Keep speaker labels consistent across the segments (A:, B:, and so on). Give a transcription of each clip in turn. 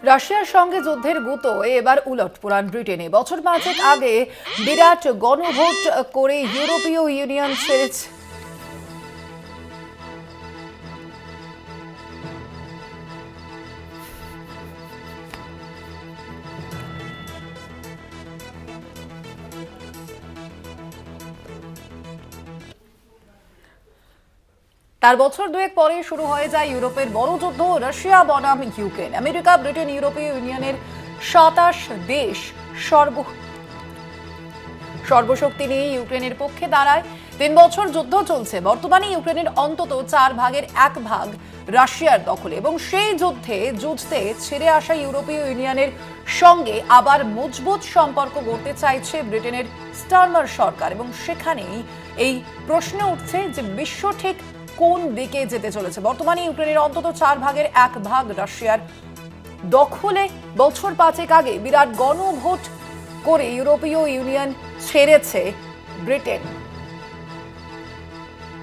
A: রাশিয়ার সঙ্গে যুদ্ধের গুতো এবার উলটপুরাণ ব্রিটেনে। বছর পাঁচেক আগে বিরাট গণভোট করে ইউরোপীয় ইউনিয়ন ছেড়েছে। তার বছর দুয়েক পরে শুরু হয়ে যায় ইউরোপের বড় যুদ্ধ, রাশিয়া বনাম ইউক্রেন। আমেরিকা, ব্রিটেন, ইউরোপীয় ইউনিয়নের ২৭ দেশ সর্বশক্তি নিয়ে ইউক্রেনের পক্ষে দাঁড়ায়। ৩ বছর যুদ্ধ চলছে। বর্তমানে ইউক্রেনের অন্তত ৪ ভাগের ১ ভাগ রাশিয়ার দখলে, এবং সেই যুদ্ধে জুঝতে ছেড়ে আসা ইউরোপীয় ইউনিয়নের সঙ্গে আবার মজবুত সম্পর্ক গড়তে চাইছে ব্রিটেনের স্টারমার সরকার। এবং সেখানেই এই প্রশ্ন উঠছে যে বিশ্ব ঠিক কোন দিকে যেতে চলেছে। বর্তমানে ইউক্রেনের অন্তত ৪ ভাগের ১ ভাগ রাশিয়ার দখলে। বছর পাঁচেক আগে বিরাট গণভোট করে ইউরোপীয় ইউনিয়ন ছেড়েছে ব্রিটেন।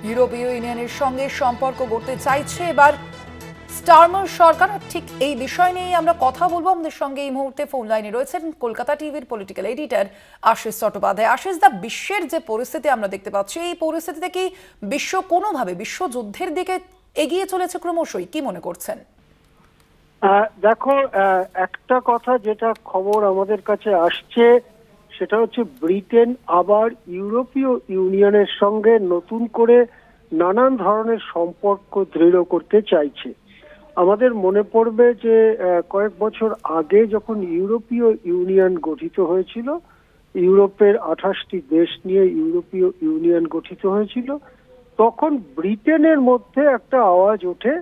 A: ইউরোপীয় ইউনিয়নের সঙ্গে সম্পর্ক গড়তে চাইছে এবার স্টারমার সরকার। ঠিক এই বিষয় নিয়ে আমরা কথা বলবো। আমাদের সঙ্গে এই মুহূর্তে ফোন লাইনে রয়েছেন কলকাতা টিভির পলিটিক্যাল এডিটর আশিস চট্টোপাধ্যায়। আশিস দা, বিশ্বের যে পরিস্থিতি আমরা দেখতে পাচ্ছি, এই পরিস্থিতিতে কি বিশ্ব কোনোভাবে বিশ্বযুদ্ধের দিকে এগিয়ে চলেছে ক্রমশই, কি মনে করছেন?
B: দেখো, একটা কথা যেটা খবর আমাদের কাছে আসছে সেটা হচ্ছে ব্রিটেন আবার ইউরোপীয় ইউনিয়নের সঙ্গে নতুন করে নানান ধরনের সম্পর্ক দৃঢ় করতে চাইছে। আমাদের মনে পড়বে যে কয়েক বছর আগে যখন ইউরোপীয় ইউনিয়ন গঠিত হয়েছিল, ইউরোপের ২৮টি দেশ নিয়ে ইউরোপীয় ইউনিয়ন গঠিত হয়েছিল, তখন ব্রিটেনের মধ্যে একটা আওয়াজ ওঠে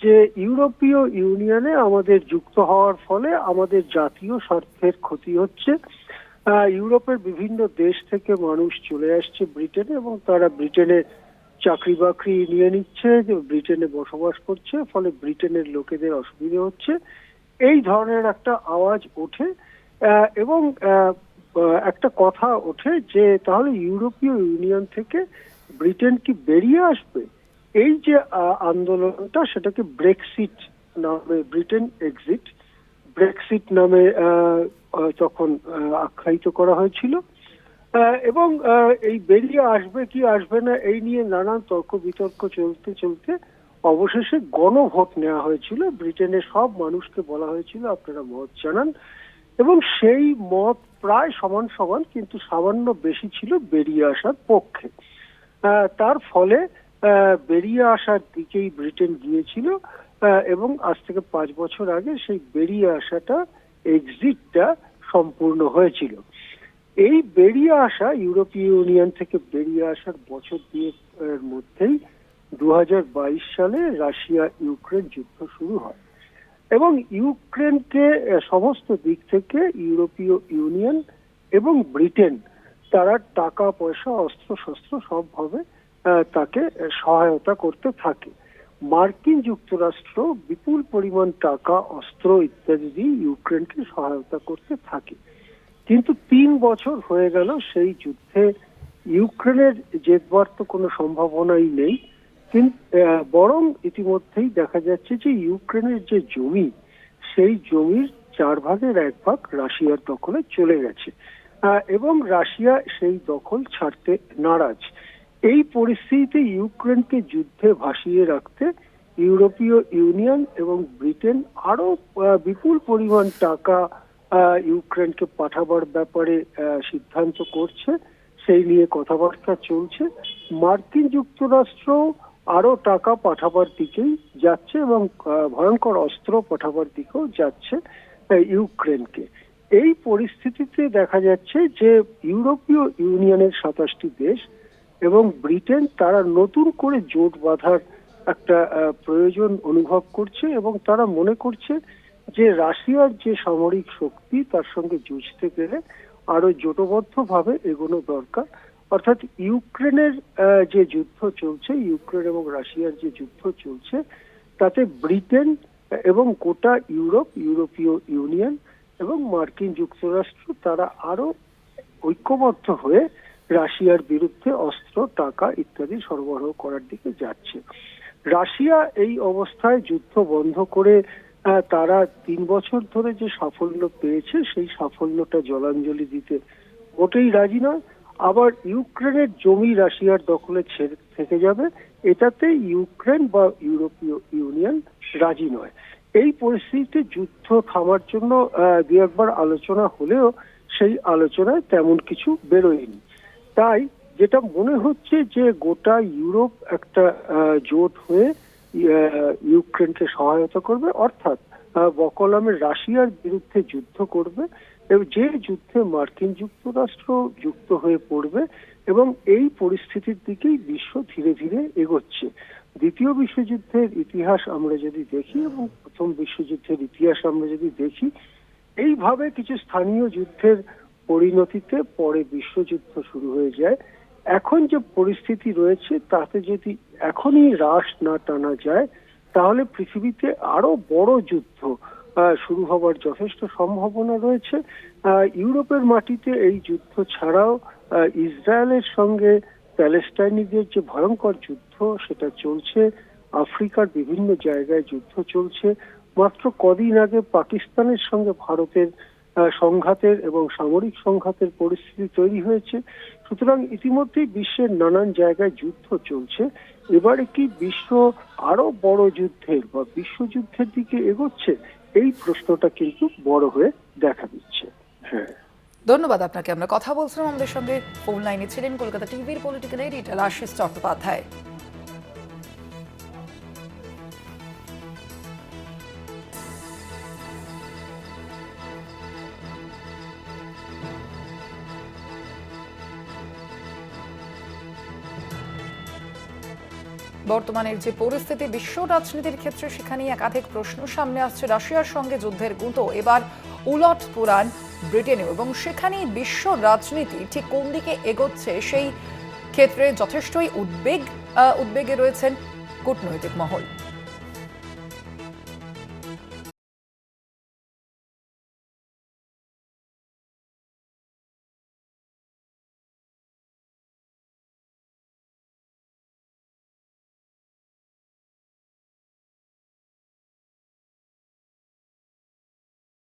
B: যে ইউরোপীয় ইউনিয়নে আমাদের যুক্ত হওয়ার ফলে আমাদের জাতীয় স্বার্থের ক্ষতি হচ্ছে। ইউরোপের বিভিন্ন দেশ থেকে মানুষ চলে আসছে ব্রিটেনে এবং তারা ব্রিটেনে চাকরি বাকরি নিয়ে নিচ্ছে, ব্রিটেনে বসবাস করছে, ফলে ব্রিটেনের লোকেদের অসুবিধা হচ্ছে। এই ধরনের একটা আওয়াজ ওঠে এবং একটা কথা ওঠে যে তাহলে ইউরোপীয় ইউনিয়ন থেকে ব্রিটেন কি বেরিয়ে আসবে। এই যে আন্দোলনটা, সেটাকে ব্রেক্সিট নামে, ব্রিটেন এক্সিট, ব্রেক্সিট নামে তখন আখ্যায়িত করা হয়েছিল। এবং এই বেরিয়ে আসবে কি আসবে না এই নিয়ে নানান তর্ক বিতর্ক চলতে চলতে অবশেষে গণভোট নেওয়া হয়েছিল। ব্রিটেনের সব মানুষকে বলা হয়েছিল আপনারা মত জানান, এবং সেই মত প্রায় সমান সমান, কিন্তু সামান্য বেশি ছিল বেরিয়ে আসার পক্ষে। তার ফলে বেরিয়ে আসার দিকেই ব্রিটেন গিয়েছিল এবং আজ থেকে ৫ বছর আগে সেই বেরিয়ে আসাটা, এক্সিটটা সম্পূর্ণ হয়েছিল। এই বেরিয়ে আসা, ইউরোপীয় ইউনিয়ন থেকে বেরিয়ে আসার বছর দুয়েকের মধ্যেই ২০২২ সালে রাশিয়া ইউক্রেন যুদ্ধ শুরু হয় এবং ইউক্রেনকে সমস্ত দিক থেকে ইউরোপীয় ইউনিয়ন এবং ব্রিটেন তারা টাকা পয়সা, অস্ত্র শস্ত্র সবভাবে তাকে সহায়তা করতে থাকে। মার্কিন যুক্তরাষ্ট্র বিপুল পরিমাণ টাকা, অস্ত্র ইত্যাদি দিয়ে ইউক্রেনকে সহায়তা করতে থাকে। কিন্তু ৩ বছর হয়ে গেল সেই যুদ্ধে ইউক্রেনের জেতবার তো কোনো সম্ভাবনাই নেই। কিন্তু বরং ইতিমধ্যেই দেখা যাচ্ছে যে ইউক্রেনের যে জমি, সেই জমির ৪ ভাগের ১ ভাগ রাশিয়ার দখলে চলে গেছে এবং রাশিয়া সেই দখল ছাড়তে নারাজ। এই পরিস্থিতিতে ইউক্রেনকে যুদ্ধে ভাসিয়ে রাখতে ইউরোপীয় ইউনিয়ন এবং ব্রিটেন আরো বিপুল পরিমাণ টাকা ইউক্রেনকে পাঠাবার ব্যাপারে সিদ্ধান্ত করছে। সেই নিয়ে কথাবার্তা চলছে। মার্কিন যুক্তরাষ্ট্র আরো টাকা পাঠাবার দিকেই যাচ্ছে এবং ভয়ঙ্কর অস্ত্র পাঠাবার দিকেও যাচ্ছে ইউক্রেনকে। এই পরিস্থিতিতে দেখা যাচ্ছে যে ইউরোপীয় ইউনিয়নের ২৭টি দেশ এবং ব্রিটেন তারা নতুন করে জোট বাঁধার একটা প্রয়োজন অনুভব করছে এবং তারা মনে করছে যে রাশিয়ার যে সামরিক শক্তি, তার সঙ্গে যুঝতে গেলে আরো জোটবদ্ধভাবে এগোনো দরকার। অর্থাৎ ইউক্রেনের যে যুদ্ধ চলছে, ইউক্রেন এবং রাশিয়ার যে যুদ্ধ চলছে, তাতে ব্রিটেন এবং গোটা ইউরোপ, ইউরোপীয় ইউনিয়ন এবং মার্কিন যুক্তরাষ্ট্র তারা আরো ঐক্যবদ্ধ হয়ে রাশিয়ার বিরুদ্ধে অস্ত্র, টাকা ইত্যাদি সরবরাহ করার দিকে যাচ্ছে। রাশিয়া এই অবস্থায় যুদ্ধ বন্ধ করে তারা 3 বছর ধরে যে সাফল্য পেয়েছে সেই সাফল্যটা জলাঞ্জলি দিতে মোটেই রাজি নয়। আবার ইউক্রেনের জমি রাশিয়ার দখলে ছেড়ে থেকে যাবে, এটাতে ইউক্রেন বা ইউরোপীয় ইউনিয়ন রাজি নয়। এই পরিস্থিতিতে যুদ্ধ থামার জন্য দু একবার আলোচনা হলেও সেই আলোচনায় তেমন কিছু বেরোয়নি। তাই যেটা মনে হচ্ছে যে গোটা ইউরোপ একটা জোট হয়ে ইউক্রেনকে সহায়তা করবে, অর্থাৎ বকলমের রাশিয়ার বিরুদ্ধে যুদ্ধ করবে, এবং যে যুদ্ধে মার্কিন যুক্তরাষ্ট্র যুক্ত হয়ে পড়বে, এবং এই পরিস্থিতির দিকেই বিশ্ব ধীরে ধীরে এগোচ্ছে। দ্বিতীয় বিশ্বযুদ্ধের ইতিহাস আমরা যদি দেখি এবং প্রথম বিশ্বযুদ্ধের ইতিহাস আমরা যদি দেখি, এইভাবে কিছু স্থানীয় যুদ্ধের পরিণতিতে পরে বিশ্বযুদ্ধ শুরু হয়ে যায়। এখন যে পরিস্থিতি রয়েছে তাতে যদি এখনই রাশ না টানা যায়, তাহলে পৃথিবীতে আরো বড় যুদ্ধ শুরু হবার যথেষ্ট সম্ভাবনা রয়েছে। ইউরোপের মাটিতে এই যুদ্ধ ছাড়াও ইসরায়েলের সঙ্গে প্যালেস্টাইনিদের যে ভয়ঙ্কর যুদ্ধ সেটা চলছে, আফ্রিকার বিভিন্ন জায়গায় যুদ্ধ চলছে। মাত্র কদিন আগে পাকিস্তানের সঙ্গে ভারতের সংঘাতের এবং সামরিক সংঘাতের পরিস্থিতি তৈরি হয়েছে। সুতরাং ইতিমধ্যেই বিশ্বের নানান জায়গায় যুদ্ধ চলছে। এবারে কি বিশ্ব আরো বড় যুদ্ধের বা বিশ্বযুদ্ধের দিকে এগোচ্ছে, এই প্রশ্নটা কিন্তু বড় হয়ে দেখা দিচ্ছে। হ্যাঁ,
A: ধন্যবাদ আপনাকে। আমরা কথা বলছিলাম, আমাদের সঙ্গে ফোন লাইনে ছিলেন কলকাতা টিভির পলিটিক্যাল এডিটর আশিস চট্টোপাধ্যায়। বর্তমানের যে পরিস্থিতি বিশ্ব রাজনীতির ক্ষেত্রে, সেখানে একাধিক প্রশ্ন সামনে আসছে। রাশিয়ার সঙ্গে যুদ্ধের গুঁতো এবার উলট পুরাণ ব্রিটেনেও, এবং সেখানেই বিশ্ব রাজনীতি ঠিক কোন দিকে এগোচ্ছে সেই ক্ষেত্রে যথেষ্টই উদ্বেগে রয়েছেন কূটনৈতিক মহল।